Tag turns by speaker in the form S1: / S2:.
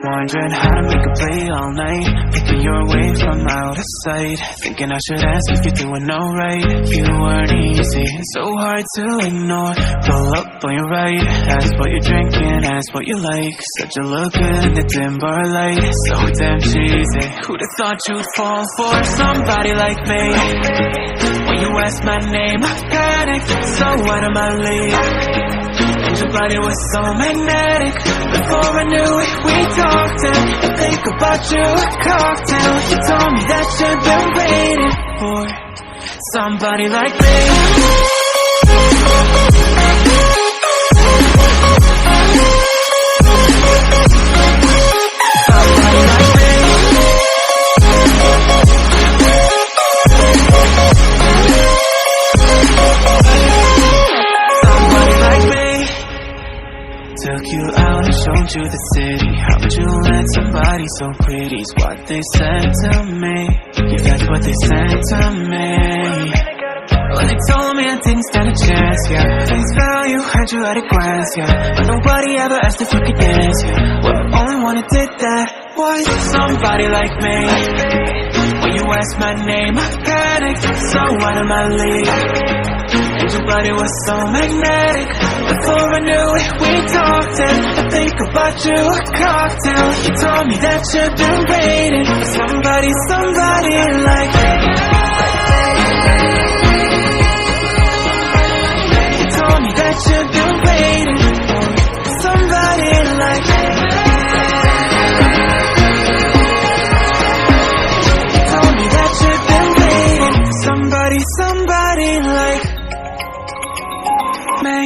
S1: Wondering how to make a play all night, picking your way from out of sight. Thinking I should ask if you're doing alright. You weren't easy, so hard to ignore. Pull up on your right, ask what you're drinking, ask what you like. Said you look good in the dim bar light, so damn cheesy. Who'd have thought you'd fall for somebody like me? When you asked my name, I panicked, so out of my league. And your body was so magnetic. Before I knew it, we talked and I think about you a cocktail. You told me that you've been waiting for somebody like me. Somebody like me. Took you out and showed you the city. How would you let somebody so pretty's what they said to me? Yeah, that's what they said to me. Well, they told me I didn't stand a chance, yeah. Face value, heard you at a glance, yeah. But nobody ever asked if you could dance, yeah. Well, the only one who did that was somebody like me. When you asked my name, I panicked, so out of my league. And your body was so magnetic. Before I knew it, we talked and I think about you a cocktail. You told me that you've been waiting for somebody like me. You told me that you've been waiting for somebody like me. You told me that you've been waiting for somebody like me.